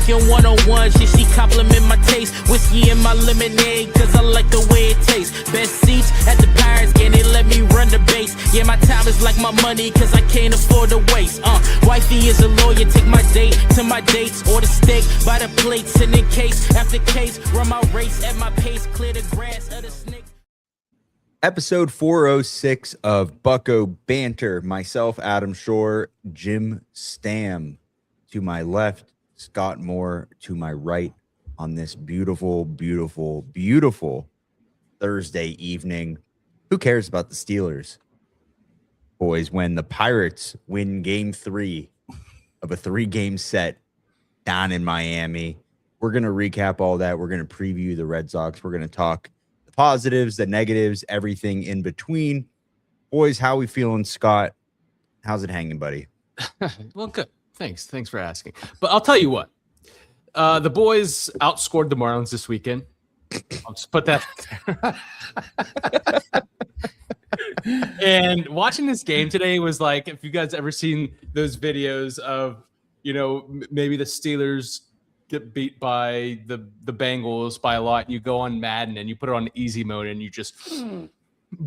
talking one-on-one, she compliment my taste. Whiskey in my lemonade, cause I like the way it tastes. Best seats at the Pirates game, they let me run the base. Yeah, my time is like my money, cause I can't afford to waste. Wifey is a lawyer, take my date to my dates. Order steak by the plate, sending case after case. Run my race at my pace, clear the grass of the snakes. Episode 406 of Bucko Banter. Myself, Adam Shore, Jim Stam to my left, Scott Moore to my right on this beautiful, beautiful, beautiful Thursday evening. Who cares about the Steelers, boys, when the Pirates win game 3 of a 3-game set down in Miami? We're going to recap all that. We're going to preview the Red Sox. We're going to talk the positives, the negatives, everything in between. Boys, how we feeling, Scott? How's it hanging, buddy? Well, good. Thanks for asking. But I'll tell you what. The boys outscored the Marlins this weekend. I'll just put that out there. And watching this game today was like, if you guys ever seen those videos of, maybe the Steelers get beat by the Bengals by a lot, and you go on Madden and you put it on easy mode and you just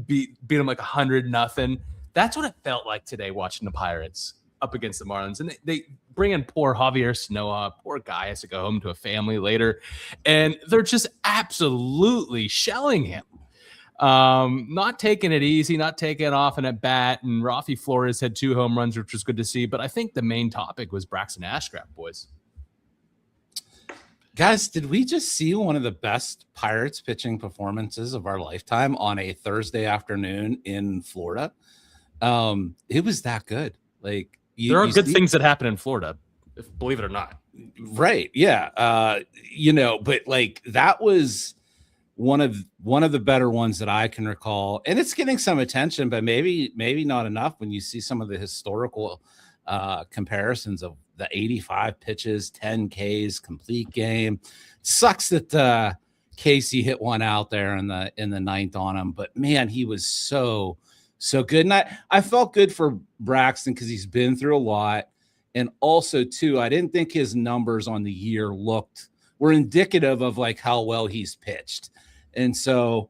beat them like 100-0. That's what it felt like today watching the Pirates up against the Marlins. And they bring in poor Javier Sanoa. Poor guy has to go home to a family later. And they're just absolutely shelling him. Not taking it easy, not taking it off and at bat. And Rafi Flores had 2 home runs, which was good to see. But I think the main topic was Braxton Ashcraft, boys. Guys, did we just see one of the best Pirates pitching performances of our lifetime on a Thursday afternoon in Florida? It was that good. Like, there are good things that happen in Florida, believe it or not. Right. Yeah. But like that was one of the better ones that I can recall. And it's getting some attention, but maybe not enough when you see some of the historical comparisons of the 85 pitches, 10 Ks, complete game. Sucks that Casey hit one out there in the 9th on him, but man, he was so good. And I felt good for Braxton because he's been through a lot. And also, too, I didn't think his numbers on the year were indicative of like how well he's pitched. And so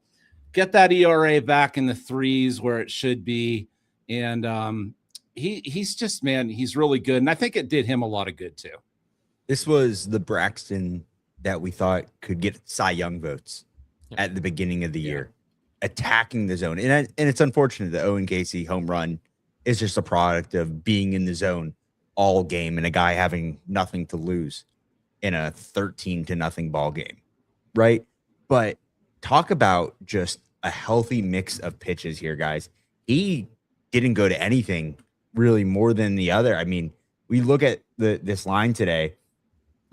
get that ERA back in the 3s where it should be. And he's just, man, he's really good. And I think it did him a lot of good, too. This was the Braxton that we thought could get Cy Young votes at the beginning of the year. Attacking the zone. And it's unfortunate that Owen Casey home run is just a product of being in the zone all game and a guy having nothing to lose in a 13-0 ball game, right? But talk about just a healthy mix of pitches here, guys. He didn't go to anything really more than the other. I mean, we look at this line today,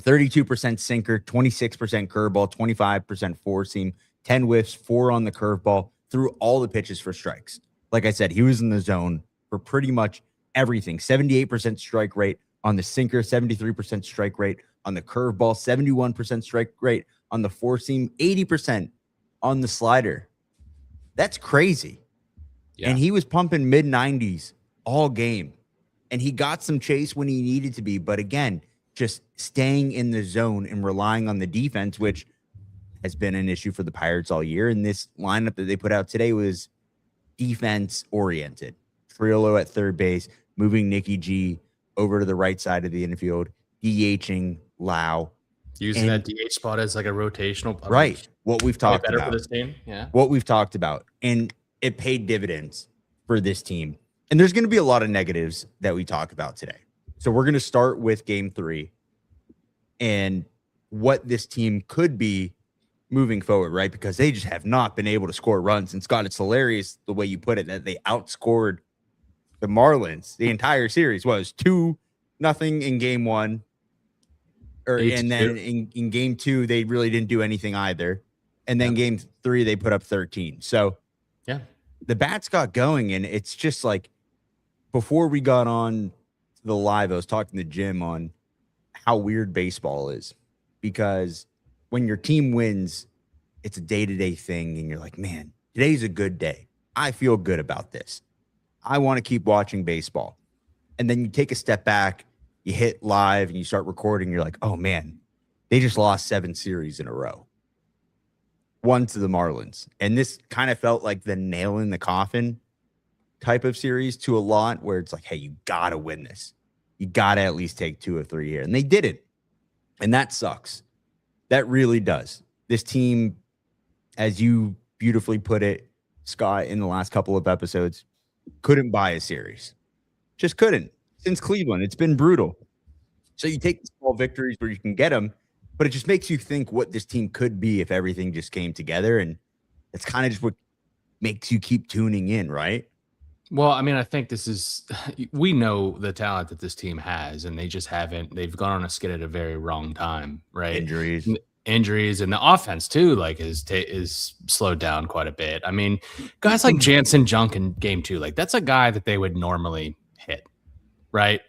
32% sinker, 26% curveball, 25% four seam, 10 whiffs, 4 on the curveball, threw all the pitches for strikes. Like I said, he was in the zone for pretty much everything. 78% strike rate on the sinker, 73% strike rate on the curveball, 71% strike rate on the four seam, 80% on the slider. That's crazy. Yeah. And he was pumping mid-90s all game. And he got some chase when he needed to be. But again, just staying in the zone and relying on the defense, which has been an issue for the Pirates all year. And this lineup that they put out today was defense-oriented. Friolo at third base, moving Nicky G over to the right side of the infield, DHing Lau. Using that DH spot as like a rotational. Right. What we've talked about. For this team. Yeah. What we've talked about. And it paid dividends for this team. And there's going to be a lot of negatives that we talk about today. So we're going to start with game 3 and what this team could be moving forward, right? Because they just have not been able to score runs. And Scott, it's hilarious the way you put it, that they outscored the Marlins. The entire series was 2-0 in game 1. And then in game 2, they really didn't do anything either. And then game 3, they put up 13. So yeah, the bats got going. And it's just like, before we got on the live, I was talking to Jim on how weird baseball is, because when your team wins, it's a day-to-day thing. And you're like, man, today's a good day. I feel good about this. I want to keep watching baseball. And then you take a step back, you hit live and you start recording. You're like, oh man, They just lost 7 series in a row. One to the Marlins. And this kind of felt like the nail in the coffin type of series to a lot, where it's like, hey, you got to win this. You got to at least take 2 or 3 here. And they did it. And that sucks. That really does. This team, as you beautifully put it, Scott, in the last couple of episodes, couldn't buy a series. Just couldn't. Since Cleveland, it's been brutal. So you take the small victories where you can get them, but it just makes you think what this team could be if everything just came together. And it's kind of just what makes you keep tuning in, right? Well, I mean, I think we know the talent that this team has, and they just haven't. They've gone on a skid at a very wrong time, right? Injuries, and the offense too, like is slowed down quite a bit. I mean, guys like Jansen Junk in game 2, like that's a guy that they would normally hit, right?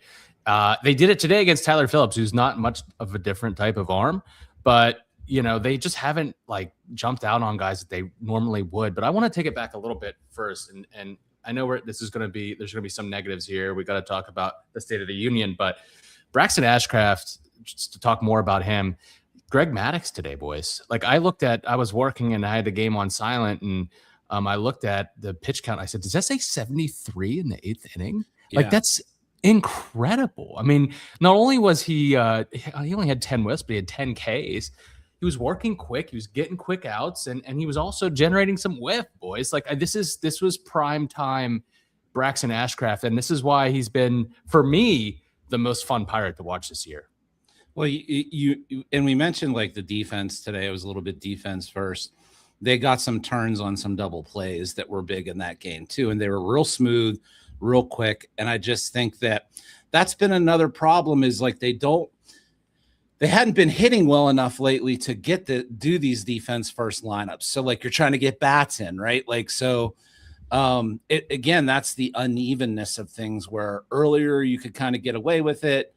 They did it today against Tyler Phillips, who's not much of a different type of arm, but they just haven't like jumped out on guys that they normally would. But I want to take it back a little bit first, and I know there's going to be some negatives here. We got to talk about the State of the Union, but Braxton Ashcraft, just to talk more about him. Greg Maddux today, boys. Like I was working and I had the game on silent, and I looked at the pitch count. I said, does that say 73 in the 8th inning? Yeah. Like that's incredible. I mean, not only was he only had 10 whiffs, but he had 10 Ks. He was working quick. He was getting quick outs, and he was also generating some whiff, boys. Like this was prime time Braxton Ashcraft, and this is why he's been, for me, the most fun Pirate to watch this year. Well, you and we mentioned like the defense today. It was a little bit defense first. They got some turns on some double plays that were big in that game too, and they were real smooth, real quick. And I just think that's been another problem, is like they hadn't been hitting well enough lately to do these defense first lineups. So like you're trying to get bats in, right? Like so. Again, that's the unevenness of things, where earlier you could kind of get away with it,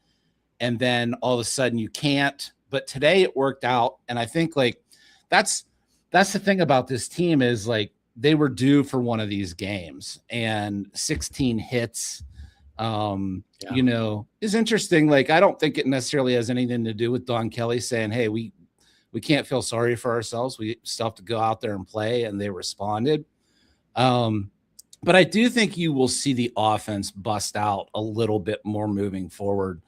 and then all of a sudden you can't. But today it worked out, and I think like that's the thing about this team, is like they were due for one of these games, and 16 hits is interesting. Like I don't think it necessarily has anything to do with Don Kelly saying, hey, we can't feel sorry for ourselves, we still have to go out there and play, and they responded. But I do think you will see the offense bust out a little bit more moving forward.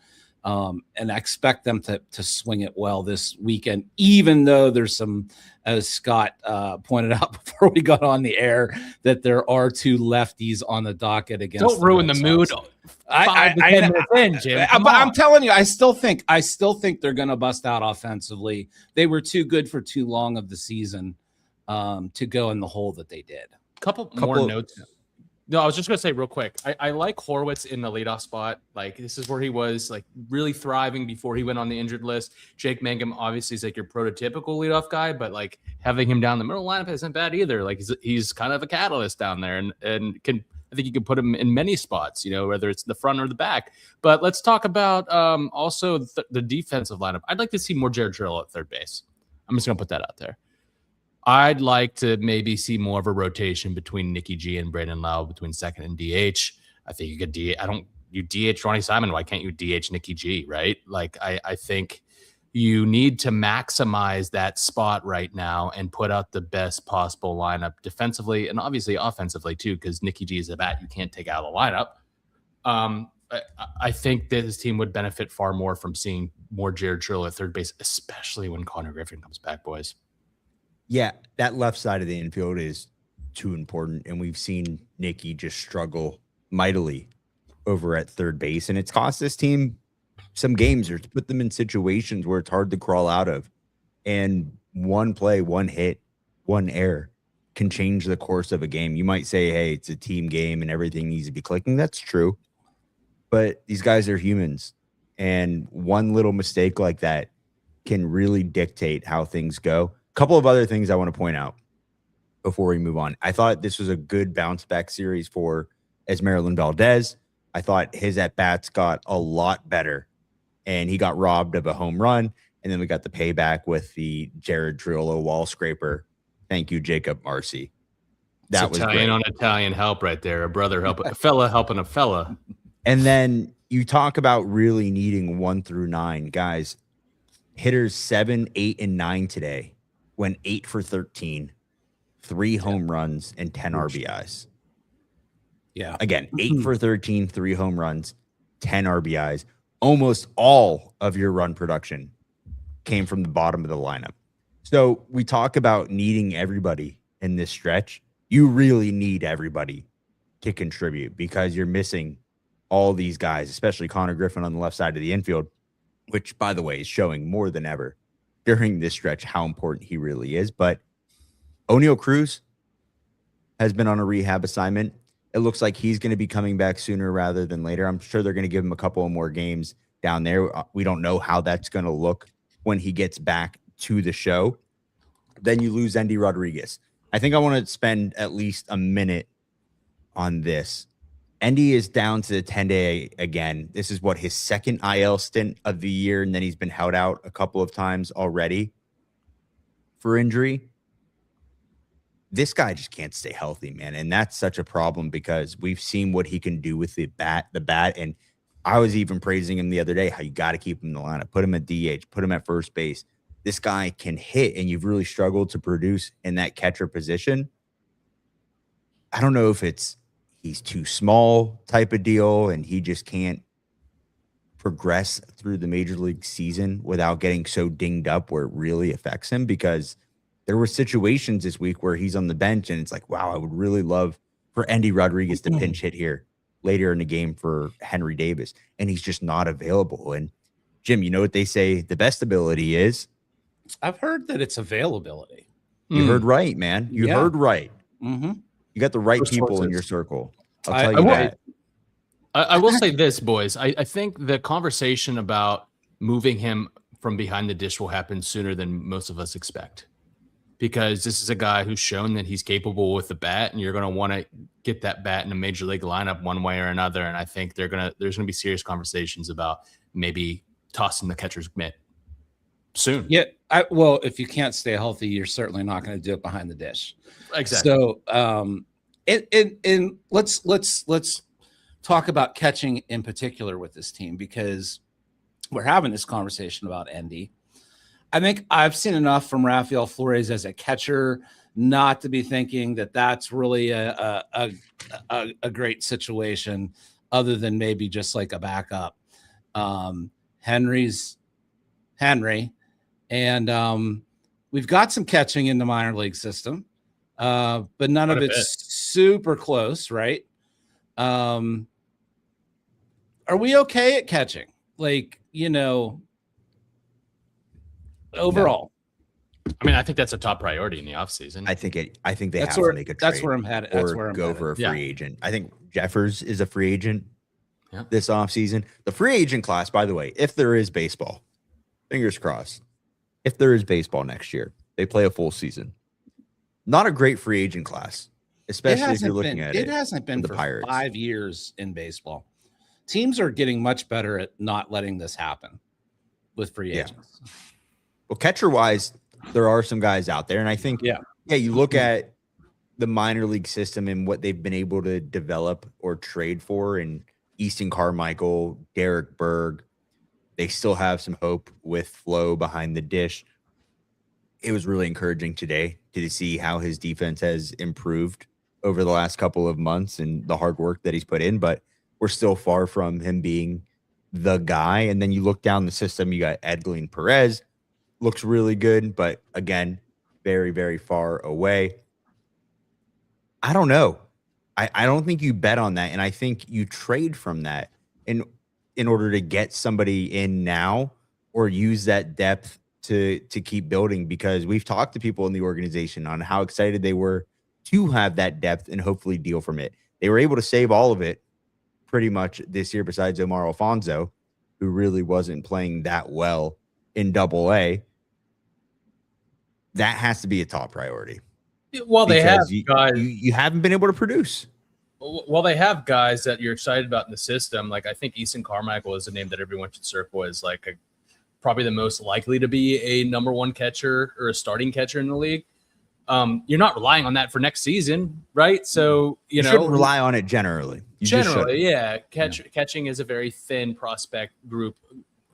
And I expect them to swing it well this weekend, even though there's some, as Scott pointed out before we got on the air, that there are 2 lefties on the docket against. Don't ruin the mood. 5 to 10 minutes in, Jim. But I'm telling you, I still think they're going to bust out offensively. They were too good for too long of the season to go in the hole that they did. Couple more notes. No, I was just going to say real quick. I like Horwitz in the leadoff spot. Like this is where he was like really thriving before he went on the injured list. Jake Mangum obviously is like your prototypical leadoff guy, but like having him down the middle lineup isn't bad either. Like he's kind of a catalyst down there, and I think you can put him in many spots, whether it's the front or the back. But let's talk about also the defensive lineup. I'd like to see more Jared Trill at third base. I'm just going to put that out there. I'd like to maybe see more of a rotation between Nicky G and Brandon Lau between second and DH. I think you could you DH Ronnie Simon. Why can't you DH Nicky G, right? Like I think you need to maximize that spot right now and put out the best possible lineup defensively and obviously offensively too, because Nicky G is a bat you can't take out of the lineup. I think that this team would benefit far more from seeing more Jared Trill at third base, especially when Connor Griffin comes back, boys. Yeah, that left side of the infield is too important, and we've seen Nicky just struggle mightily over at third base, and it's cost this team some games, or to put them in situations where it's hard to crawl out of. And one play, one hit, one error can change the course of a game. You might say, hey, it's a team game and everything needs to be clicking. That's true, but these guys are humans, and one little mistake like that can really dictate how things go. Couple of other things I want to point out before we move on. I thought this was a good bounce back series for Esmeralda Valdez. I thought his at-bats got a lot better, and he got robbed of a home run, and then we got the payback with the Jared Trillo wall scraper. Thank you, Jacob Marcy. That was Italian great. On Italian help right there. A brother helping a fella helping a fella. And then you talk about really needing 1 through 9 guys. hitters 7, 8, and 9 today went 8 for 13, 3 home runs, and 10 RBIs. Yeah. Again, 8 for 13, 3 home runs, 10 RBIs. Almost all of your run production came from the bottom of the lineup. So we talk about needing everybody in this stretch. You really need everybody to contribute because you're missing all these guys, especially Connor Griffin on the left side of the infield, which, by the way, is showing more than ever during this stretch how important he really is. But O'Neal Cruz has been on a rehab assignment. It looks like he's going to be coming back sooner rather than later. I'm sure they're going to give him a couple of more games down there. We don't know how that's going to look when he gets back to the show. Then you lose Endy Rodriguez. I think I want to spend at least a minute on this. Endy is down to the 10-day again. This is what, his second IL stint of the year, and then he's been held out a couple of times already for injury. This guy just can't stay healthy, man, and that's such a problem because we've seen what he can do with the bat, and I was even praising him the other day how you got to keep him in the lineup, put him at DH, put him at first base. This guy can hit, and you've really struggled to produce in that catcher position. I don't know if it's he's too small type of deal and he just can't progress through the major league season without getting so dinged up where it really affects him, because there were situations this week where he's on the bench and it's like, wow, I would really love for Endy Rodriguez to pinch hit here later in the game for Henry Davis, and he's just not available. And Jim, you know what they say the best ability is? I've heard that it's availability. You heard right, man. You heard right. Mm-hmm. You got the right First people sources. in your circle. I'll tell you that. I will say this, boys. I think the conversation about moving him from behind the dish will happen sooner than most of us expect, because this is a guy who's shown that he's capable with the bat, and you're going to want to get that bat in a major league lineup one way or another. And I think there's going to be serious conversations about maybe tossing the catcher's mitt soon. Yeah. Well, if you can't stay healthy, you're certainly not going to do it behind the dish. Exactly. So, and let's talk about catching in particular with this team, because we're having this conversation about Endy. I think I've seen enough from Rafael Flores as a catcher not to be thinking that that's really a great situation, other than maybe just like a backup. Henry's Henry, and we've got some catching in the minor league system, but none of it's super close, right? Are we okay at catching? Like, overall. I mean, I think that's a top priority in the offseason. I think they have to make a trade. That's where I'm headed. That's where I'm go headed. for a free agent. I think Jeffers is a free agent Yeah. this offseason. The free agent class, by the way, if there is baseball, fingers crossed, if there is baseball next year, they play a full season. Not a great free agent class, especially if you're looking at it. It hasn't been the for Pirates. 5 years in baseball. Teams are getting much better at not letting this happen with free agents. Well, catcher-wise, there are some guys out there, and I think, you look at the minor league system and what they've been able to develop or trade for, and Easton Carmichael, Derek Berg, they still have some hope with Flo behind the dish. It was really encouraging today to see how his defense has improved over the last couple of months and the hard work that he's put in, but we're still far from him being the guy. And then you look down the system, you got Edwin Perez, looks really good, but again, very, very far away. I don't know. I don't think you bet on that, and I think you trade from that in order to get somebody in now, or use that depth to keep building, because we've talked to people in the organization on how excited they were to have that depth and hopefully deal from it. They were able to save all of it pretty much this year, besides Omar Alfonso, who really wasn't playing that well in Double-A. That has to be a top priority. Well, they have guys. You haven't been able to produce. Well, they have guys that you're excited about in the system. Like, I think Easton Carmichael is a name that everyone should circle as like probably the most likely to be a number one catcher or a starting catcher in the league. You're not relying on that for next season, right? So, you know, shouldn't rely on it generally. Catching is a very thin prospect group,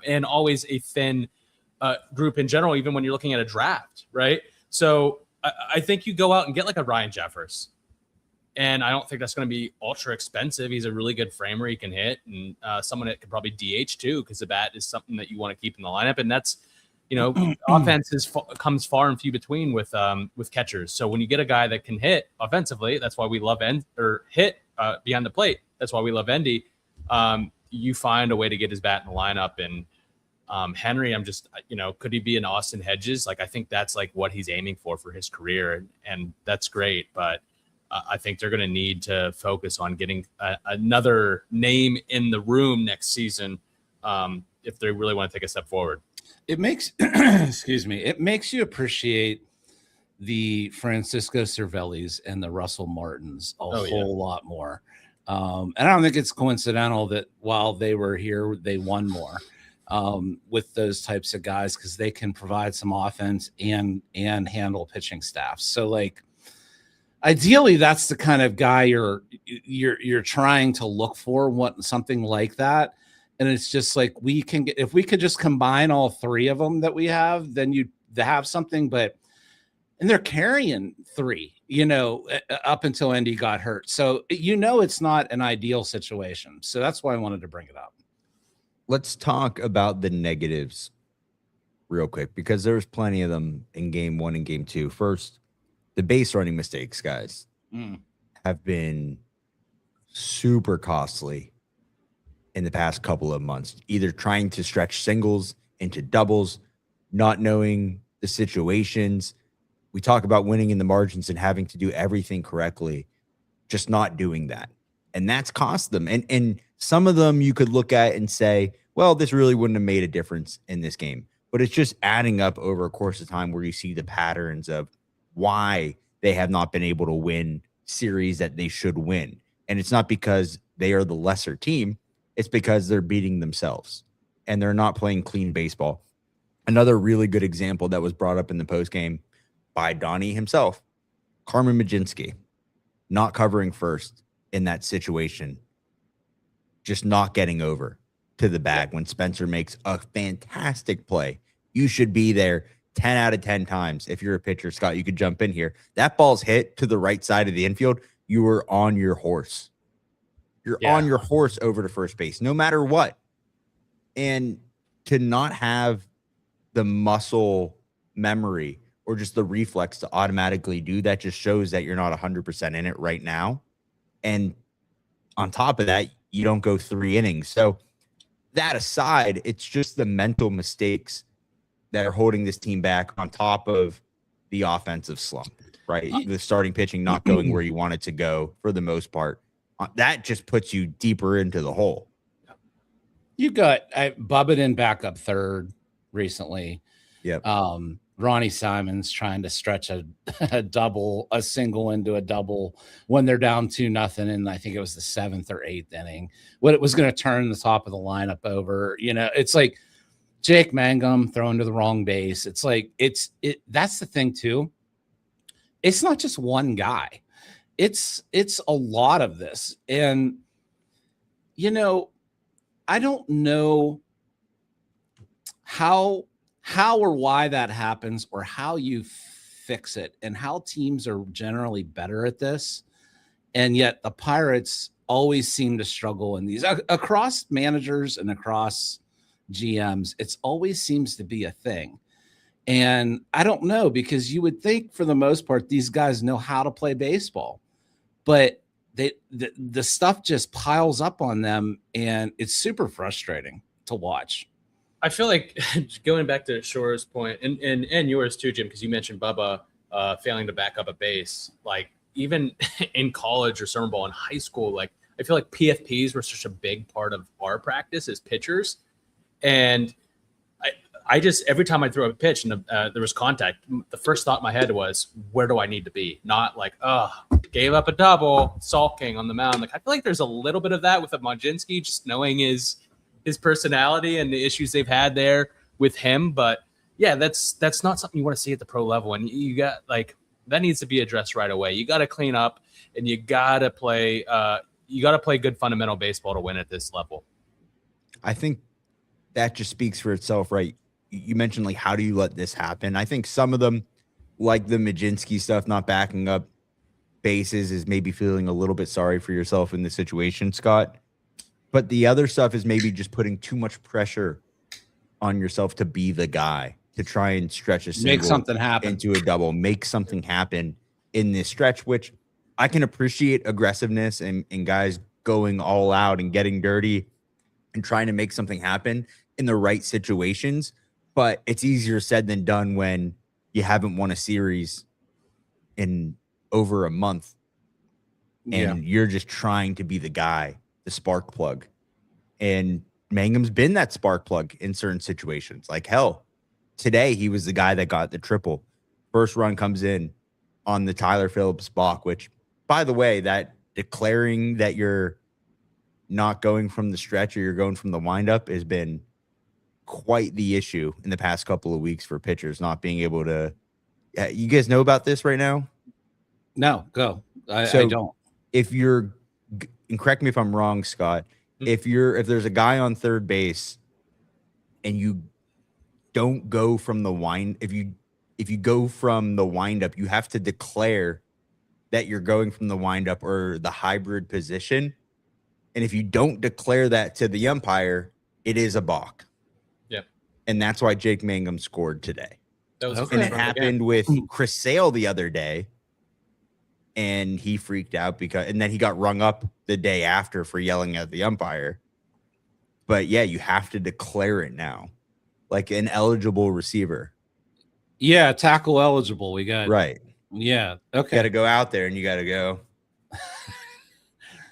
and always a thin group in general, even when you're looking at a draft, right? So I think you go out and get like a Ryan Jeffers. And I don't think that's going to be ultra expensive. He's a really good framer. He can hit, and someone that could probably DH too, because the bat is something that you want to keep in the lineup. And that's, offense comes far and few between with catchers. So when you get a guy that can hit offensively, that's why we love hit beyond the plate. That's why we love Endy. You find a way to get his bat in the lineup. And Henry, I'm just, could he be an Austin Hedges? Like, I think that's like what he's aiming for his career, and that's great. But I think they're going to need to focus on getting another name in the room next season if they really want to take a step forward. It makes, it makes you appreciate the Francisco Cervellis and the Russell Martins a whole lot more. And I don't think it's coincidental that while they were here, they won more with those types of guys, because they can provide some offense and handle pitching staffs. So like, ideally, that's the kind of guy you're trying to look for, something like that. And it's just like, if we could just combine all three of them that we have, then you have something. And they're carrying three, up until Endy got hurt. So it's not an ideal situation. So that's why I wanted to bring it up. Let's talk about the negatives real quick, because there's plenty of them in game 1 and game 2. First, the base running mistakes, guys, have been super costly in the past couple of months, either trying to stretch singles into doubles, not knowing the situations. We talk about winning in the margins and having to do everything correctly, just not doing that. And that's cost them. And some of them you could look at and say, well, this really wouldn't have made a difference in this game. But it's just adding up over a course of time where you see the patterns of why they have not been able to win series that they should win. And it's not because they are the lesser team. It's because they're beating themselves and they're not playing clean baseball. Another really good example that was brought up in the postgame by Donnie himself, Carmen Majinski, not covering first in that situation, just not getting over to the bag when Spencer makes a fantastic play. You should be there 10 out of 10 times. If you're a pitcher, Scott, you could jump in here. That ball's hit to the right side of the infield. You were on your horse. You're on your horse over to first base, no matter what. And to not have the muscle memory or just the reflex to automatically do that just shows that you're not 100% in it right now. And on top of that, you don't go 3 innings. So that aside, it's just the mental mistakes that are holding this team back on top of the offensive slump, right? The starting pitching not going where you want it to go for the most part. That just puts you deeper into the hole. You got Bubba in backup third recently. Yep. Ronnie Simons trying to stretch a single into a double when they're down 2-0. And I think it was the 7th or 8th inning when it was going to turn the top of the lineup over. It's like Jake Mangum throwing to the wrong base. It's like, that's the thing too. It's not just one guy. It's a lot of this. And, I don't know how or why that happens or how you fix it and how teams are generally better at this. And yet the Pirates always seem to struggle in these across managers and across GMs. It's always seems to be a thing. And I don't know, because you would think for the most part, these guys know how to play baseball, but the stuff just piles up on them and it's super frustrating to watch. I feel like going back to Shore's point and yours too, Jim, because you mentioned Bubba failing to back up a base. Like even in college or summer ball in high school, like I feel like PFPs were such a big part of our practice as pitchers. And I just, every time I threw a pitch and there was contact, the first thought in my head was, where do I need to be? Not like, gave up a double, sulking on the mound. Like I feel like there's a little bit of that with a Majinski, just knowing his personality and the issues they've had there with him. But yeah, that's not something you want to see at the pro level. And you got like, that needs to be addressed right away. You got to clean up and you got to play good fundamental baseball to win at this level. I think that just speaks for itself, right? you mentioned like, how do you let this happen? I think some of them, like the Majinski stuff, not backing up bases, is maybe feeling a little bit sorry for yourself in the situation, Scott. But the other stuff is maybe just putting too much pressure on yourself to be the guy, to try and stretch a single Make something happen into a double, make something happen in this stretch, which I can appreciate aggressiveness and guys going all out and getting dirty and trying to make something happen in the right situations. But it's easier said than done when you haven't won a series in over a month and you're just trying to be the guy, the spark plug. And Mangum's been that spark plug in certain situations. Like, hell, today he was the guy that got the triple. First run comes in on the Tyler Phillips balk, which, by the way, that declaring that you're not going from the stretch or you're going from the windup has been quite the issue in the past couple of weeks for pitchers not being able to. You guys know about this right now? No, go. I don't. If you're, and correct me if I'm wrong, Scott, if there's a guy on third base and you don't go from the if you go from the windup, you have to declare that you're going from the windup or the hybrid position. And if you don't declare that to the umpire, it is a balk. Yep. And that's why Jake Mangum scored today. That was And it happened with Chris Sale the other day. And he freaked out and then he got rung up the day after for yelling at the umpire. But yeah, you have to declare it now, like an eligible receiver. Yeah, tackle eligible. We got right. Yeah. Okay. Got to go out there and you got to go.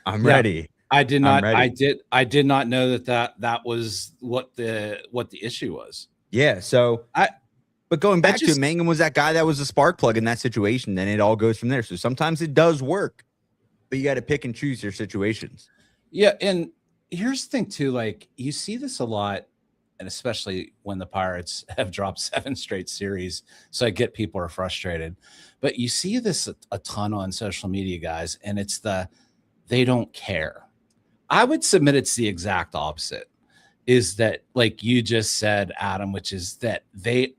I'm ready. I did not. I did not know that was what the issue was. Yeah. So But going back to it, Mangum was that guy that was a spark plug in that situation. Then it all goes from there. So sometimes it does work, but you got to pick and choose your situations. Yeah. And here's the thing too, like you see this a lot, and especially when the Pirates have dropped 7 straight series. So I get people are frustrated, but you see this a ton on social media, guys. And it's they don't care. I would submit it's the exact opposite, is that like you just said, Adam, which is that they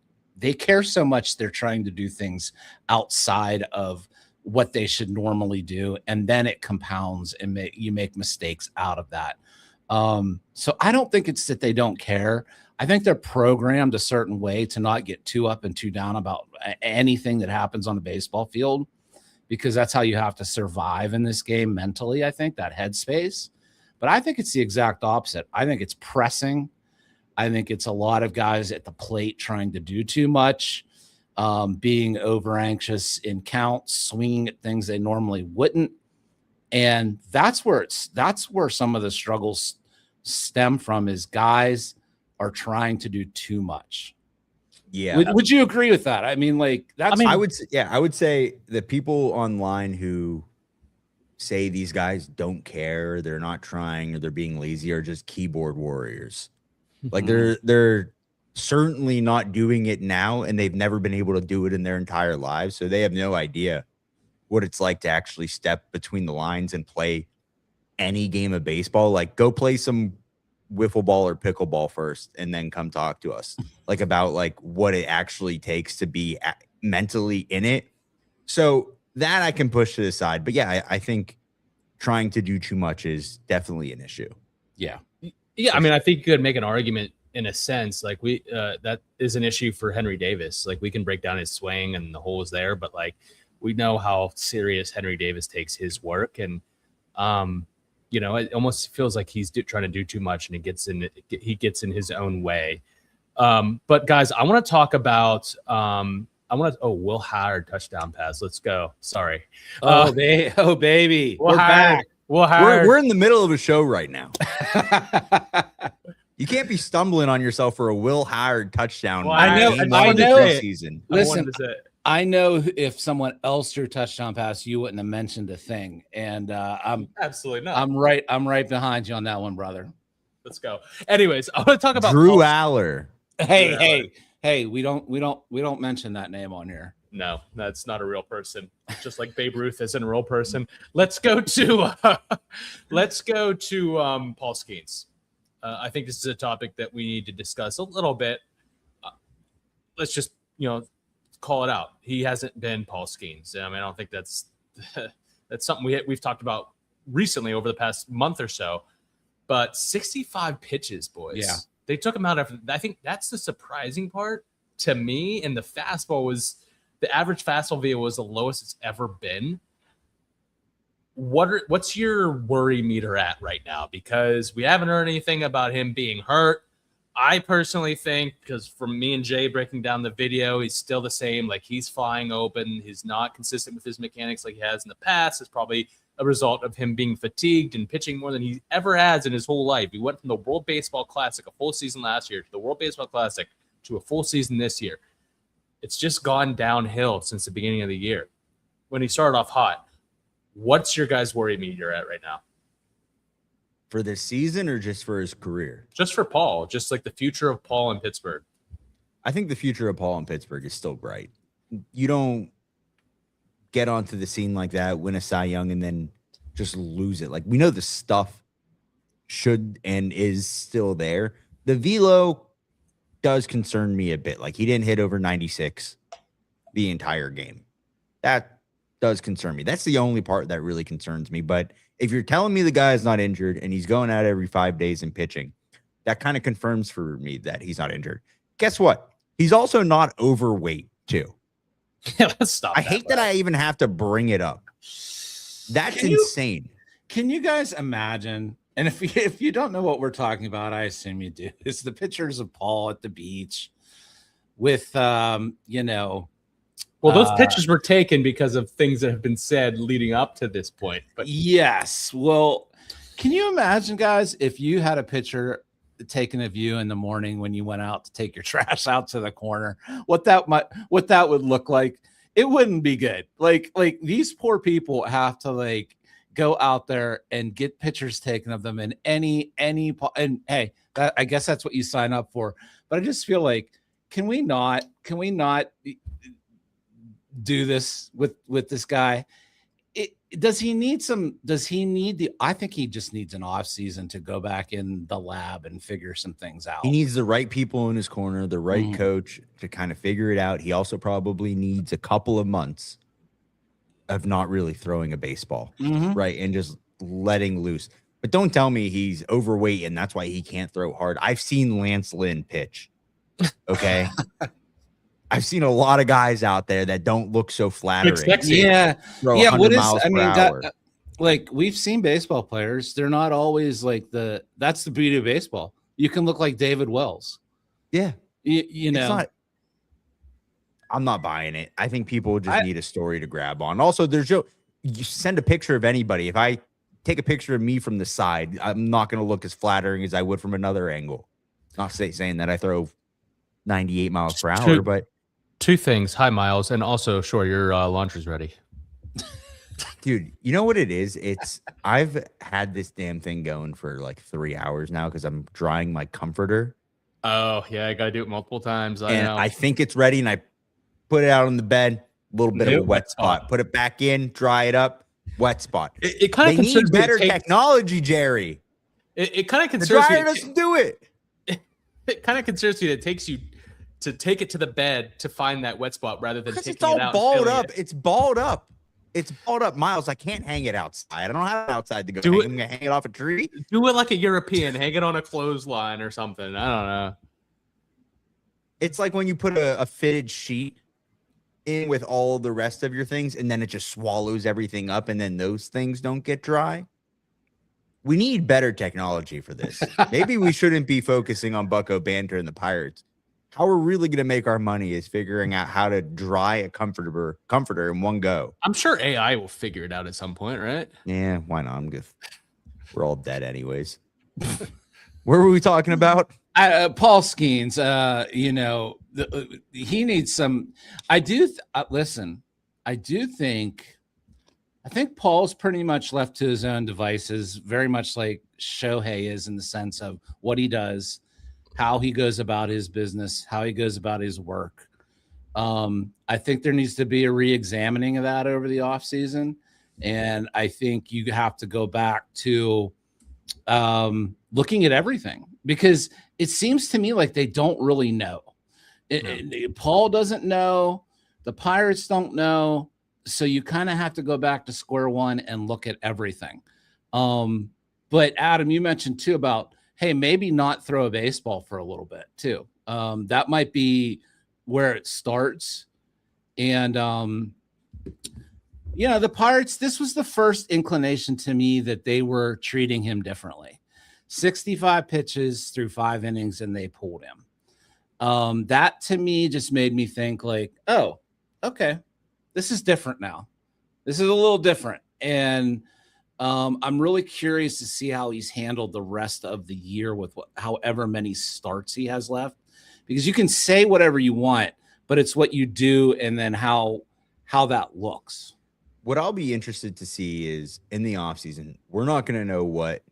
care so much they're trying to do things outside of what they should normally do, and then it compounds and you make mistakes out of that. So I don't think it's that they don't care. I think they're programmed a certain way to not get too up and too down about anything that happens on a baseball field, because that's how you have to survive in this game mentally. I think that headspace, but I think it's the exact opposite. I think it's pressing. I think it's a lot of guys at the plate trying to do too much, being over anxious in counts, swinging at things they normally wouldn't. And that's where some of the struggles stem from, is guys are trying to do too much. Yeah. Would you agree with that? I mean, like that's, I would say the people online who say these guys don't care, they're not trying, or they're being lazy, are just keyboard warriors. Like they're certainly not doing it now, and they've never been able to do it in their entire lives. So they have no idea what it's like to actually step between the lines and play any game of baseball. Like, go play some wiffle ball or pickleball first, and then come talk to us like about like what it actually takes to be mentally in it. So that I can push to the side. But yeah, I think trying to do too much is definitely an issue. Yeah. Yeah, I mean, I think you could make an argument in a sense, like that is an issue for Henry Davis. Like, we can break down his swing and the holes there, but like we know how serious Henry Davis takes his work, and it almost feels like he's trying to do too much, and he gets in his own way. But guys, I want to talk about Will Howard touchdown pass. Let's go. Sorry. Baby, we're back. We're in the middle of a show right now. You can't be stumbling on yourself for a Will Howard touchdown. Well, I know. Season. Listen, I know if someone else threw touchdown pass, you wouldn't have mentioned a thing. And I'm absolutely not. I'm right behind you on that one, brother. Let's go. Anyways, I want to talk about Drew Aller. Hey, we don't mention that name on here. No, that's not a real person. Just like Babe Ruth isn't a real person. Let's go to Paul Skeens. I think this is a topic that we need to discuss a little bit. let's just, call it out. He hasn't been Paul Skeens. I mean, I don't think that's something we've talked about recently over the past month or so. But 65 pitches, boys. Yeah. They took him out after. I think that's the surprising part to me. And the average fastball via was the lowest it's ever been. What's your worry meter at right now? Because we haven't heard anything about him being hurt. I personally think, because from me and Jay breaking down the video, he's still the same. Like, he's flying open. He's not consistent with his mechanics like he has in the past. It's probably a result of him being fatigued and pitching more than he ever has in his whole life. He went from the World Baseball Classic, a full season last year, to the World Baseball Classic, to a full season this year. It's just gone downhill since the beginning of the year. When he started off hot, what's your guys' worry meter at right now? For this season or just for his career? Just for Paul, just like the future of Paul in Pittsburgh. I think the future of Paul in Pittsburgh is still bright. You don't get onto the scene like that, win a Cy Young, and then just lose it. Like, we know the stuff should and is still there. The velo does concern me a bit. Like, he didn't hit over 96 the entire game. That does concern me. That's the only part that really concerns me. But if you're telling me the guy is not injured and he's going out every 5 days and pitching, that kind of confirms for me that he's not injured. Guess what? He's also not overweight too. Yeah, let's stop. I hate that I even have to bring it up. That's insane. Can you guys imagine? And if you don't know what we're talking about, I assume you do. It's the pictures of Paul at the beach with, Well, those pictures were taken because of things that have been said leading up to this point. But yes. Well, can you imagine, guys, if you had a picture taken of you in the morning when you went out to take your trash out to the corner, what that would look like? It wouldn't be good. Like these poor people have to go out there and get pictures taken of them in any and hey, I guess that's what you sign up for. But I just feel like, can we not do this with this guy? Does he need I think he just needs an off season to go back in the lab and figure some things out. He needs the right people in his corner, the right coach to kind of figure it out. He also probably needs a couple of months of not really throwing a baseball, right? And just letting loose. But don't tell me he's overweight and that's why he can't throw hard. I've seen Lance Lynn pitch. Okay. I've seen a lot of guys out there that don't look so flattering. Yeah. What is, we've seen baseball players. They're not always that's the beauty of baseball. You can look like David Wells. Yeah. You know, I'm not buying it. I think people just need a story to grab on. Also, you send a picture of anybody. If I take a picture of me from the side, I'm not going to look as flattering as I would from another angle. Not saying that I throw 98 miles per hour, but two things. Hi, Miles. And also, sure, your laundry's ready. Dude, you know what it is? I've had this damn thing going for 3 hours now because I'm drying my comforter. Oh, yeah. I got to do it multiple times. I know. I think it's ready, and I put it out on the bed, a little bit of a wet spot. Put it back in, dry it up, wet spot. It kind of concerns me. They need better technology, Jerry. It kind of concerns me. The dryer doesn't do it. It kind of concerns me that it takes you to take it to the bed to find that wet spot rather than taking it's all it out. Balled up. It's balled up. It's balled up, Miles. I can't hang it outside. I don't have it outside to go. I'm gonna hang it off a tree. Do it like a European. Hang it on a clothesline or something. I don't know. It's like when you put a fitted sheet in with all the rest of your things, and then it just swallows everything up, and then those things don't get dry. We need better technology for this. Maybe we shouldn't be focusing on Bucko Banter and the Pirates. How we're really going to make our money is figuring out how to dry a comforter in one go. I'm sure AI will figure it out at some point, right? Yeah, why not? I'm good. We're all dead anyways. Where were we talking about? Paul Skeens. He needs some. I think Paul's pretty much left to his own devices, very much like Shohei is in the sense of what he does, how he goes about his business, how he goes about his work. I think there needs to be a re-examining of that over the offseason. And I think you have to go back to looking at everything, because it seems to me like they don't really know. Paul doesn't know. The Pirates don't know. So you kind of have to go back to square one and look at everything. But Adam, you mentioned too about, hey, maybe not throw a baseball for a little bit too. That might be where it starts. And, the Pirates, this was the first inclination to me that they were treating him differently. 65 pitches through 5 innings, and they pulled him. That to me just made me think like, oh, okay, this is different now. This is a little different. And I'm really curious to see how he's handled the rest of the year with however many starts he has left, because you can say whatever you want, but it's what you do and then how that looks. What I'll be interested to see is in the offseason, we're not going to know what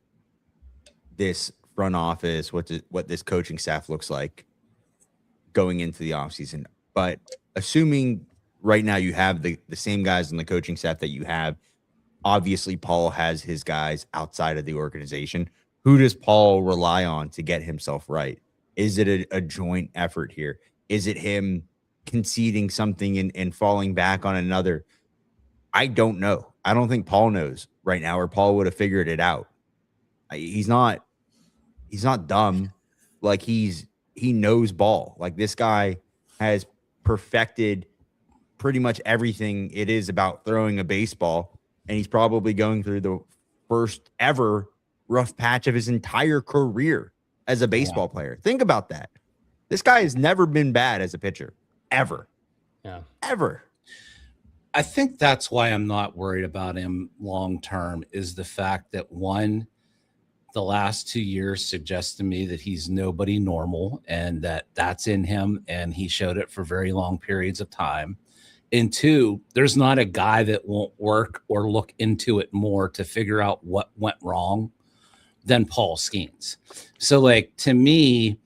this front office, what this coaching staff looks like going into the offseason. But assuming right now you have the same guys on the coaching staff that you have, obviously Paul has his guys outside of the organization. Who does Paul rely on to get himself right? Is it a joint effort here? Is it him conceding something and falling back on another? I don't know. I don't think Paul knows right now, or Paul would have figured it out. He's not dumb. Like he knows ball. Like this guy has perfected pretty much everything it is about throwing a baseball. And he's probably going through the first ever rough patch of his entire career as a baseball player. Think about that. This guy has never been bad as a pitcher, ever. Yeah. Ever. I think that's why I'm not worried about him long term, is the fact that one, the last 2 years suggests to me that he's nobody normal and that's in him, and he showed it for very long periods of time. And two, there's not a guy that won't work or look into it more to figure out what went wrong than Paul Skeens. So like, to me,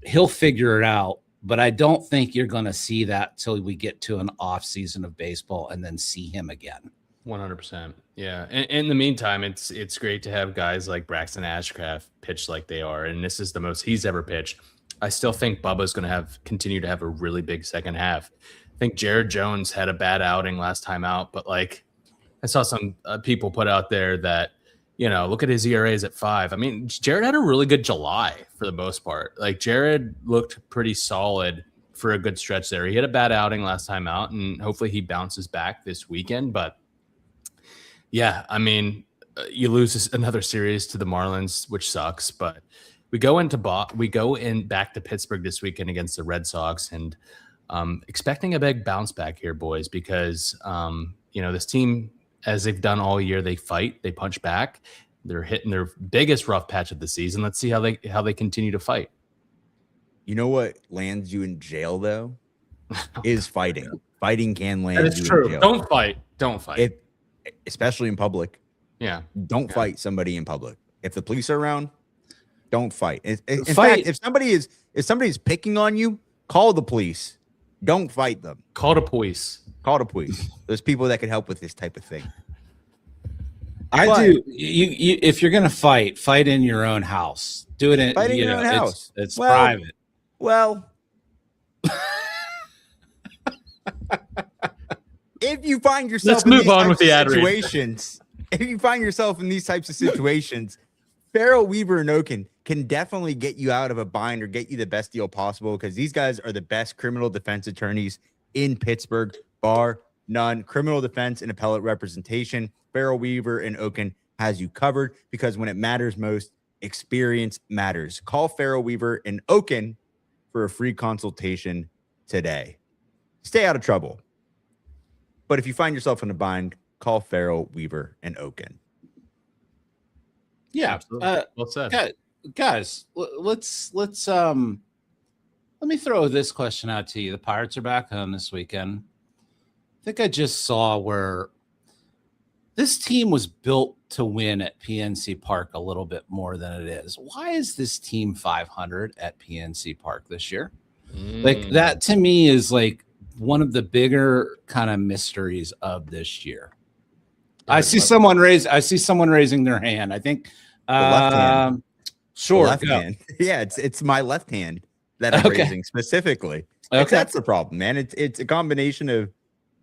he'll figure it out, but I don't think you're going to see that till we get to an off season of baseball and then see him again. 100%. Yeah. And in the meantime, it's great to have guys like Braxton Ashcraft pitch like they are. And this is the most he's ever pitched. I still think Bubba's going to continue to have a really big second half. I think Jared Jones had a bad outing last time out, but like I saw some people put out there that, look at his ERAs at 5. I mean, Jared had a really good July for the most part. Like Jared looked pretty solid for a good stretch there. He had a bad outing last time out, and hopefully he bounces back this weekend. But yeah, I mean, you lose another series to the Marlins, which sucks. But we go back to Pittsburgh this weekend against the Red Sox, and expecting a big bounce back here, boys, because this team, as they've done all year, they fight, they punch back. They're hitting their biggest rough patch of the season. Let's see how they continue to fight. You know what lands you in jail though? Is fighting. Fighting can land That is you true. in jail. Don't fight. Especially in public. Yeah. Don't fight somebody in public. If the police are around, don't fight. In Fight. fact, if somebody's picking on you, call the police. Don't fight them. Call the police. Call the police. There's people that can help with this type of thing. I do. You if you're gonna fight in your own house. Do it in your own house. It's Well, private. Well, if you find yourself Let's move on with the ad read. situations, if you find yourself in these types of situations, Farrell, Weaver, and Oken can definitely get you out of a bind or get you the best deal possible, because these guys are the best criminal defense attorneys in Pittsburgh, bar none. Criminal defense and appellate representation. Farrell, Weaver, and Oken has you covered, because when it matters most, experience matters. Call Farrell, Weaver, and Oken for a free consultation today. Stay out of trouble. But if you find yourself in a bind, call Farrell, Weaver, and Oken. Yeah. Well said. Guys, let's let me throw this question out to you. The Pirates are back home this weekend. I think I just saw where this team was built to win at PNC Park a little bit more than it is. Why is this team 500 at PNC Park this year? Like that to me is like one of the bigger kind of mysteries of this year. I see someone raising their hand. I think left hand. sure. Left hand. Yeah, it's my left hand. that I'm Okay. raising specifically. Okay. That's the problem, man. It's a combination of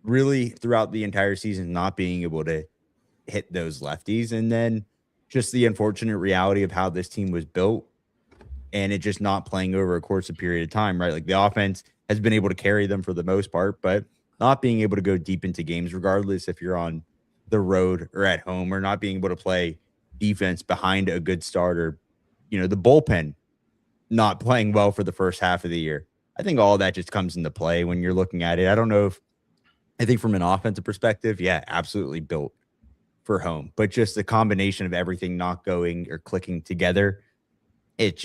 really throughout the entire season not being able to hit those lefties, and then just the unfortunate reality of how this team was built, and it just not playing over a course of period of time, right? Like the offense has been able to carry them for the most part, but not being able to go deep into games, regardless if you're on the road or at home, or not being able to play defense behind a good starter. The bullpen not playing well for the first half of the year. I think all that just comes into play when you're looking at it. I think from an offensive perspective, yeah, absolutely built for home, but just the combination of everything not going or clicking together, it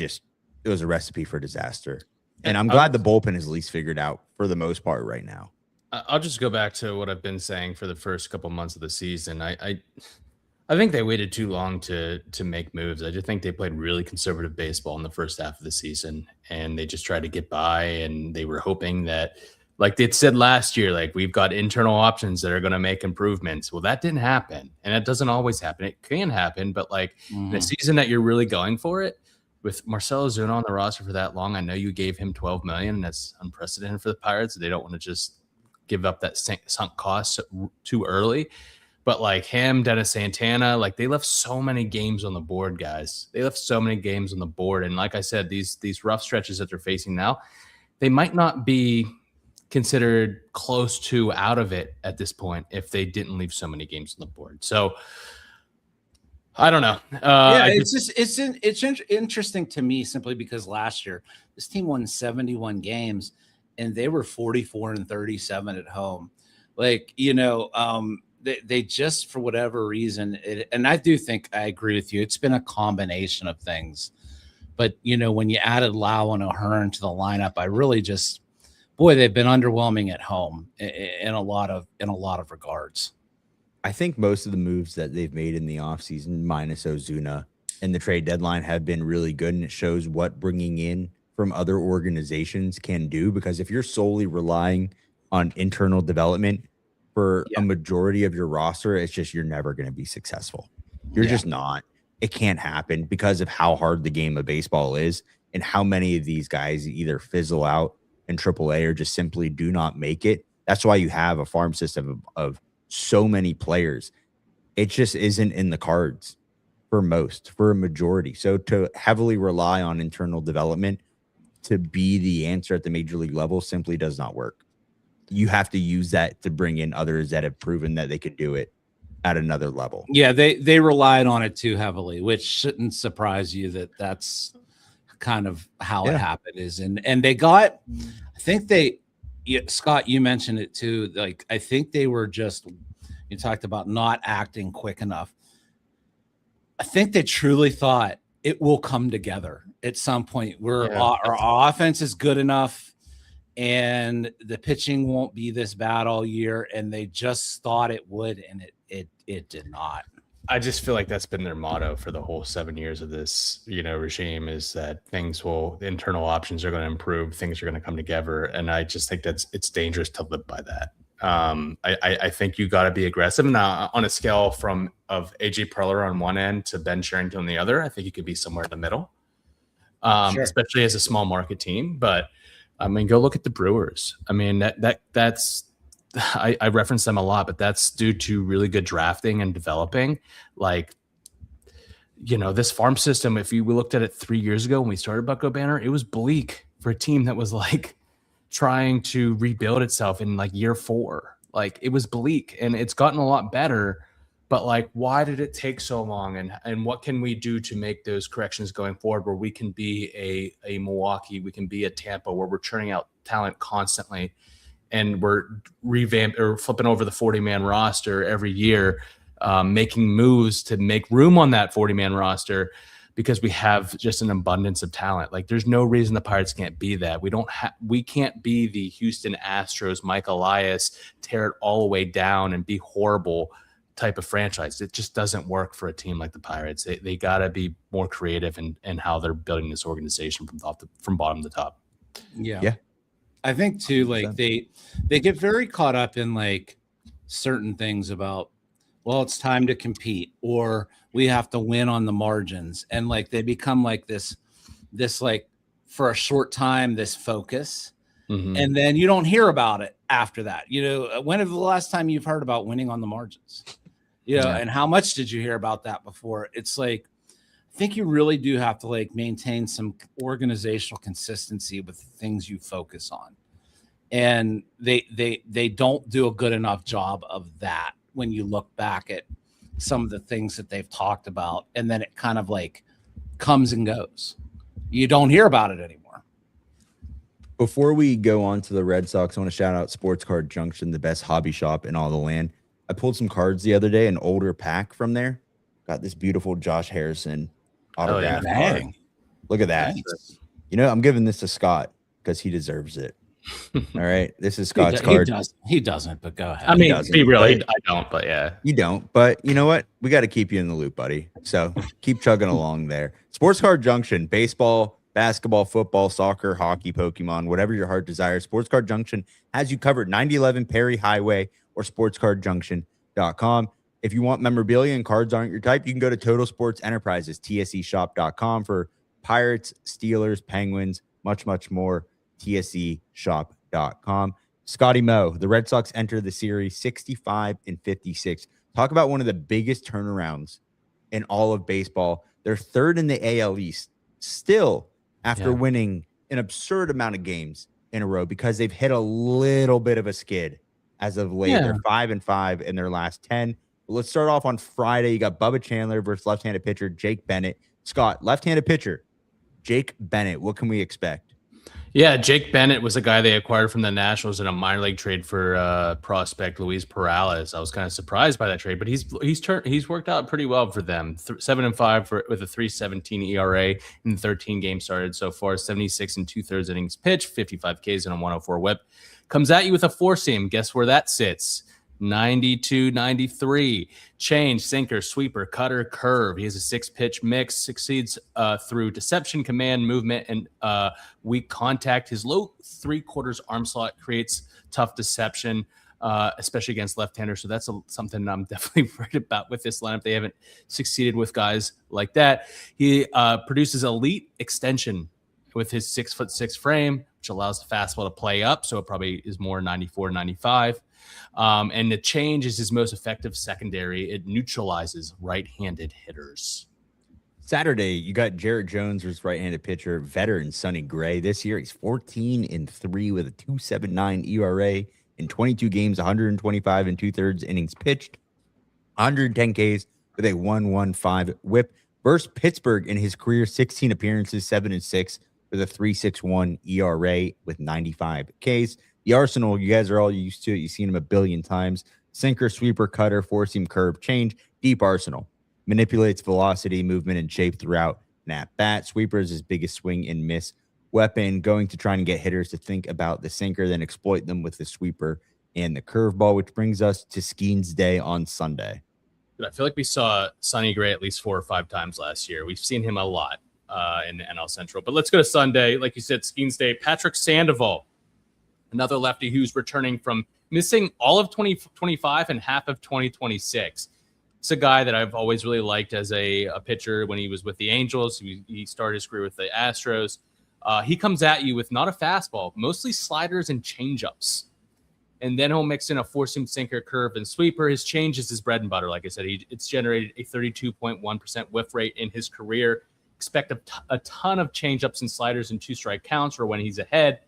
was a recipe for disaster. And I'm glad the bullpen is at least figured out for the most part right now. I'll just go back to what I've been saying for the first couple months of the season. I think they waited too long to make moves. I just think they played really conservative baseball in the first half of the season, and they just tried to get by. And they were hoping that, like they said last year, like we've got internal options that are going to make improvements. Well, that didn't happen, and it doesn't always happen. It can happen, but like in a season that you're really going for it, with Marcell Ozuna on the roster for that long, I know you gave him $12 million, and that's unprecedented for the Pirates. They don't want to just give up that sunk cost too early. But like him, Dennis Santana, like they left so many games on the board, guys. They left so many games on the board. And like I said, these rough stretches that they're facing now, they might not be considered close to out of it at this point if they didn't leave so many games on the board. So I don't know. It's interesting to me simply because last year this team won 71 games and they were 44-37 at home. Like, they just, for whatever reason, and I do think I agree with you, it's been a combination of things. But, when you added Lau and O'Hearn to the lineup, I really just, they've been underwhelming at home in a lot of regards. I think most of the moves that they've made in the offseason, minus Ozuna and the trade deadline, have been really good. And it shows what bringing in from other organizations can do, because if you're solely relying on internal development for a majority of your roster, it's just, you're never going to be successful. You're just not. It can't happen because of how hard the game of baseball is and how many of these guys either fizzle out in AAA or just simply do not make it. That's why you have a farm system of so many players. It just isn't in the cards for a majority. So to heavily rely on internal development to be the answer at the major league level simply does not work. You have to use that to bring in others that have proven that they could do it at another level. Yeah, they relied on it too heavily, which shouldn't surprise you that that's kind of how it happened is. And they got, I think Scott, you mentioned it too. Like, I think they were you talked about not acting quick enough. I think they truly thought it will come together at some point where our offense is good enough and the pitching won't be this bad all year. And they just thought it would, and it did not. I just feel like that's been their motto for the whole 7 years of this, regime, is that the internal options are going to improve, things are going to come together. And I just think it's dangerous to live by that. I think you got to be aggressive. Now, on a scale of AJ Preller on one end to Ben Cherington on the other, I think you could be somewhere in the middle, especially as a small market team. But I mean, go look at the Brewers. I mean, that's I reference them a lot, but that's due to really good drafting and developing. Like, this farm system, if we looked at it 3 years ago when we started Bucko Banner, it was bleak for a team that was like trying to rebuild itself in like year 4. Like, it was bleak, and it's gotten a lot better. But like, why did it take so long? And what can we do to make those corrections going forward, where we can be a Milwaukee, we can be a Tampa, where we're churning out talent constantly, and we're revamping or flipping over the 40-man roster every year, making moves to make room on that 40-man roster, because we have just an abundance of talent. Like, there's no reason the Pirates can't be that. We can't be the Houston Astros, Mike Elias, tear it all the way down and be horrible type of franchise. It just doesn't work for a team like the Pirates. They got to be more creative in how they're building this organization from bottom to top. Yeah. I think too, like they get very caught up in like certain things about, well, it's time to compete, or we have to win on the margins. And like, they become like this like for a short time, this focus, Mhm. and then you don't hear about it after that. When is the last time you've heard about winning on the margins? Yeah. And how much did you hear about that before? It's like, I think you really do have to like maintain some organizational consistency with things you focus on. And they don't do a good enough job of that when you look back at some of the things that they've talked about, and then it kind of like comes and goes. You don't hear about it anymore. Before we go on to the Red Sox, I want to shout out Sports Card Junction, the best hobby shop in all the land. I pulled some cards the other day, an older pack from there. Got this beautiful Josh Harrison autograph card. Dang. Look at that. Nice. I'm giving this to Scott because he deserves it. All right. This is Scott's card. He doesn't, but go ahead. I mean, doesn't, be real. but- I don't, but yeah. You don't, but you know what? We got to keep you in the loop, buddy. So keep chugging along there. Sports Card Junction, baseball, basketball, football, soccer, hockey, Pokemon, whatever your heart desires. Sports Card Junction has you covered. 9011 Perry Highway or sportscardjunction.com. If you want memorabilia and cards aren't your type, you can go to Total Sports Enterprises, tseshop.com for Pirates, Steelers, Penguins, much, much more. tseshop.com. Scotty Moe, the Red Sox enter the series 65-56. Talk about one of the biggest turnarounds in all of baseball. They're third in the AL East still after winning an absurd amount of games in a row because they've hit a little bit of a skid as of late. Yeah. They're 5-5 in their last 10. But let's start off on Friday. You got Bubba Chandler versus left-handed pitcher Jake Bennett. Scott, left-handed pitcher Jake Bennett. What can we expect? Yeah, Jake Bennett was a guy they acquired from the Nationals in a minor league trade for prospect Luis Perales. I was kind of surprised by that trade, but he's worked out pretty well for them. 7-5 with a 3.17 ERA in 13 games started so far. 76 and 2/3 innings pitched, 55 Ks and a 104 WHIP. Comes at you with a four-seam. Guess where that sits? 92-93. Change, sinker, sweeper, cutter, curve. He has a 6-pitch mix, succeeds through deception, command, movement, and weak contact. His low 3/4 arm slot creates tough deception, especially against left-handers. So that's something I'm definitely worried about with this lineup. They haven't succeeded with guys like that. He produces elite extension with his 6'6" frame, which allows the fastball to play up. So it probably is more 94, 95. And the change is his most effective secondary. It neutralizes right-handed hitters. Saturday, you got Jarrett Jones versus right-handed pitcher, veteran Sonny Gray. This year, he's 14-3 with a 2.79 ERA in 22 games, 125 and 2/3 innings pitched, 110 Ks with a 1.15 WHIP. Versus Pittsburgh in his career, 16 appearances, 7-6 with a 3.61 ERA with 95 Ks. The Arsenal, you guys are all used to it. You've seen him a billion times. Sinker, sweeper, cutter, four-seam, curve, change, deep arsenal. Manipulates velocity, movement, and shape throughout an at-bat. Sweeper is his biggest swing and miss weapon, going to try and get hitters to think about the sinker, then exploit them with the sweeper and the curveball, which brings us to Skeens Day on Sunday. I feel like we saw Sonny Gray at least 4 or 5 times last year. We've seen him a lot in the NL Central. But let's go to Sunday. Like you said, Skeens Day. Patrick Sandoval, another lefty who's returning from missing all of 2025 and half of 2026. It's a guy that I've always really liked as a pitcher when he was with the Angels. He started his career with the Astros. He comes at you with not a fastball, mostly sliders and changeups. And then he'll mix in a four-seam, sinker, curve, and sweeper. His change is his bread and butter. Like I said, it's generated a 32.1% whiff rate in his career. Expect a ton of changeups and sliders in 2-strike counts or when he's ahead.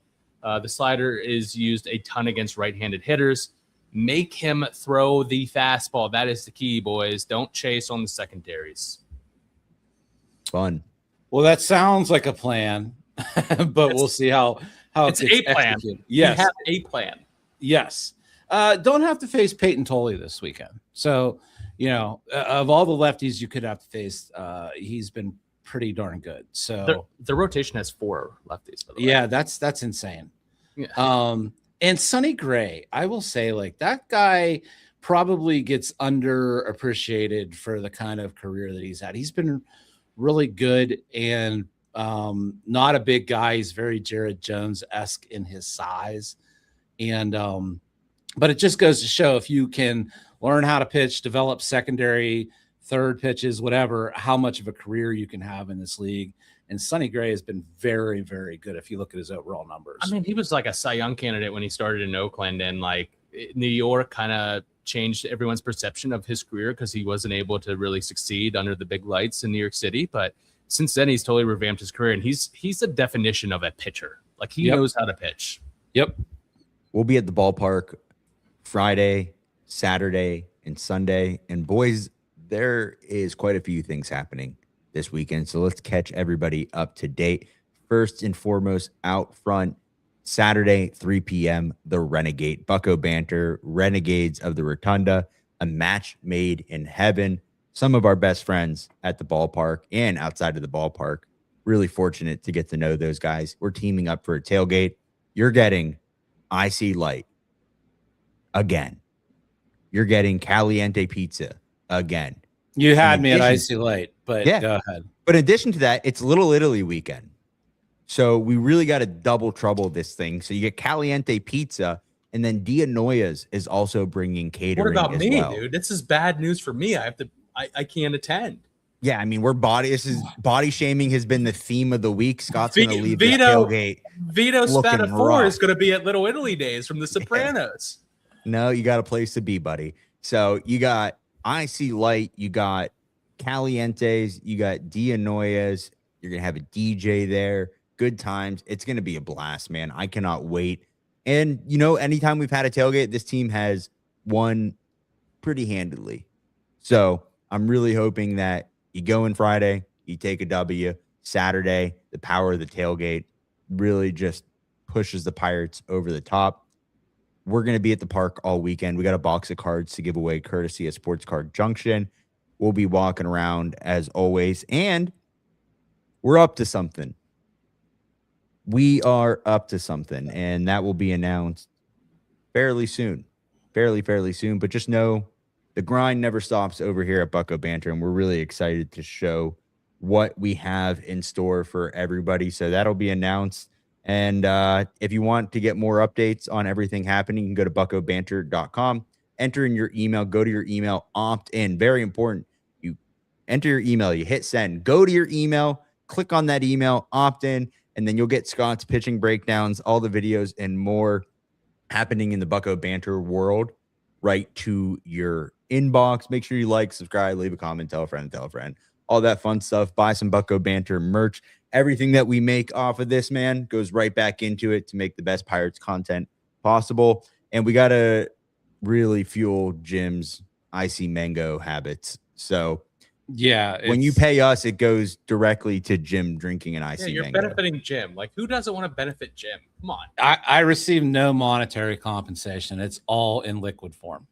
The slider is used a ton against right-handed hitters. Make him throw the fastball. That is the key, boys. Don't chase on the secondaries. Fun. Well, that sounds like a plan, but we'll see how it's a plan. Executed. Yes, you have a plan. Yes. Don't have to face Peyton Tolley this weekend. So, of all the lefties you could have to face, he's been pretty darn good. So the rotation has 4 lefties. By the way. Yeah, that's insane. Yeah. And Sonny Gray, I will say, like, that guy probably gets underappreciated for the kind of career that he's had. He's been really good and not a big guy. He's very Jared Jones-esque in his size. And but it just goes to show if you can learn how to pitch, develop secondary, third pitches, whatever, how much of a career you can have in this league And Sonny Gray has been very, very good if you look at his overall numbers. I mean, he was like a Cy Young candidate when he started in Oakland, and like New York kind of changed everyone's perception of his career because he wasn't able to really succeed under the big lights in New York City. But since then, he's totally revamped his career, and he's the definition of a pitcher. Like he knows how to pitch. Yep. We'll be at the ballpark Friday, Saturday, and Sunday. And boys, there is quite a few things happening this weekend. So let's catch everybody up to date. First and foremost, out front, Saturday, 3 p.m., the Renegade Bucco Banter, Renegades of the Rotunda, a match made in heaven. Some of our best friends at the ballpark and outside of the ballpark. Really fortunate to get to know those guys. We're teaming up for a tailgate. You're getting IC Light again. You're getting Caliente Pizza again. You had me at Icy Light, but go ahead. But in addition to that, it's Little Italy weekend. So we really got to double trouble this thing. So you get Caliente Pizza, and then Dia Noyes is also bringing catering. What about me, well. dude? This is bad news for me. I can't attend. Yeah, I mean, body shaming has been the theme of the week. Scott's going to leave the tailgate. Vito Spatafora is going to be at Little Italy Days from The Sopranos. No, you got a place to be, buddy. So you got IC Light, you got Calientes, you got Dia Noyes. You're going to have a DJ there. Good times. It's going to be a blast, man. I cannot wait. And, you know, anytime we've had a tailgate, this team has won pretty handily. So I'm really hoping that you go in Friday, you take a W. Saturday, the power of the tailgate really just pushes the Pirates over the top. We're going to be at the park all weekend. We got a box of cards to give away courtesy of Sports Card Junction. We'll be walking around as always. And we're up to something. We are up to something. And that will be announced fairly soon. Fairly soon. But just know the grind never stops over here at Bucco Banter, and we're really excited to show what we have in store for everybody. So that'll be announced. And if you want to get more updates on everything happening, you can go to buccobanter.com, enter in your email, go to your email, opt in. Very important. You enter your email, you hit send, go to your email, click on that email, opt in, and then you'll get Scott's pitching breakdowns, all the videos and more happening in the Bucco Banter world right to your inbox. Make sure you like, subscribe, leave a comment, tell a friend, all that fun stuff. Buy some Bucco Banter merch. Everything that we make off of this, man, goes right back into it to make the best Pirates content possible. And we got to really fuel Jim's icy mango habits. So yeah, when you pay us, it goes directly to Jim drinking an icy you're mango. benefiting Jim. Like, who doesn't want to benefit Jim? Come on. I receive no monetary compensation. It's all in liquid form.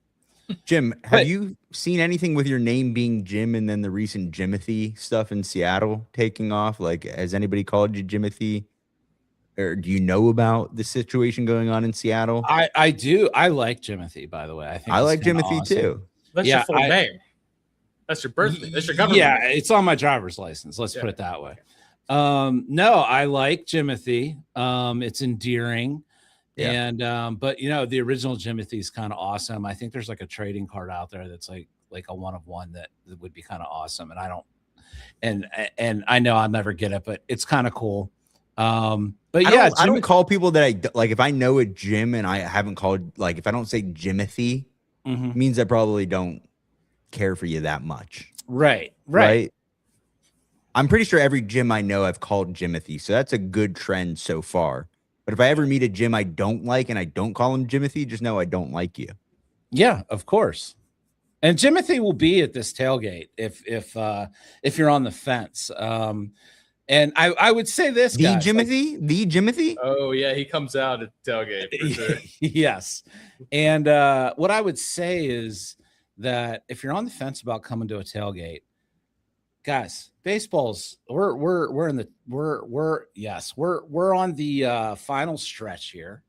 Jim, have you seen anything with your name being Jim and then the recent Jimothy stuff in Seattle taking off? Like, has anybody called you Jimothy? Or do you know about the situation going on in Seattle? I do. I like Jimothy, by the way. I like Jimothy too. That's your full name. That's your birthday. That's your government. Yeah, it's on my driver's license. Let's put it that way. No, I like Jimothy. It's endearing. Yeah. And but you know, the original Jimothy is kind of awesome. I think there's like a trading card out there that's like a one of one that would be kind of awesome. And I don't, and I know I'll never get it, but it's kind of cool. But yeah, I don't call people that I like. If I know a Jim and I haven't called, like if I don't say Jimothy, means I probably don't care for you that much. Right. I'm pretty sure every Jim I know I've called Jimothy, so that's a good trend so far. But if I ever meet a Jim I don't like and I don't call him Jimothy, just know I don't like you. Yeah, of course. And Jimothy will be at this tailgate if you're on the fence. And I would say this, the guys, Jimothy. Oh yeah, he comes out at tailgate for sure. Yes. And what I would say is that if you're on the fence about coming to a tailgate, guys, baseball's we're on the final stretch here.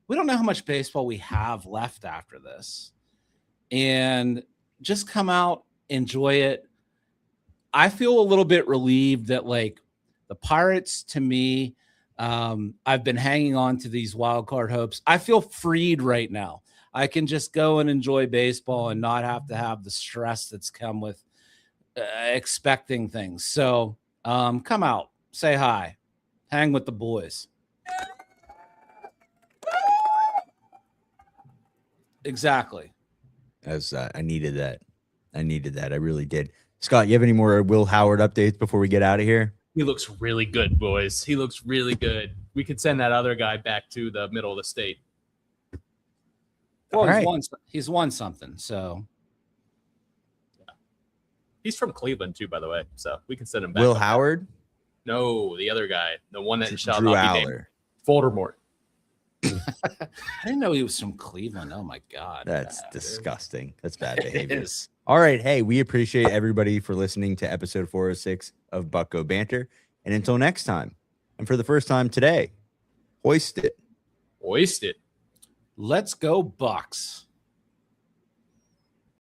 We don't know how much baseball we have left after this, and just come out, enjoy it. I feel a little bit relieved that like the Pirates, to me, I've been hanging on to these wild card hopes. I feel freed right now. I can just go and enjoy baseball and not have to have the stress that's come with expecting things. So come out, say hi, hang with the boys. Exactly. As I needed that. I needed that. I really did. Scott, you have any more Will Howard updates before we get out of here? He looks really good, boys. He looks really good. We could send that other guy back to the middle of the state. Well, All he's won something, so He's from Cleveland too, by the way. So we can send him back. Will up there. Howard? No, the other guy, the one that shall Drew not be named. Aller. Voldemort. I didn't know he was from Cleveland. Oh my god, That's disgusting. That's bad behavior. It is. All right. Hey, we appreciate everybody for listening to episode 406 of Bucko Banter. And until next time, and for the first time today, hoist it. Hoist it. Let's go Bucks.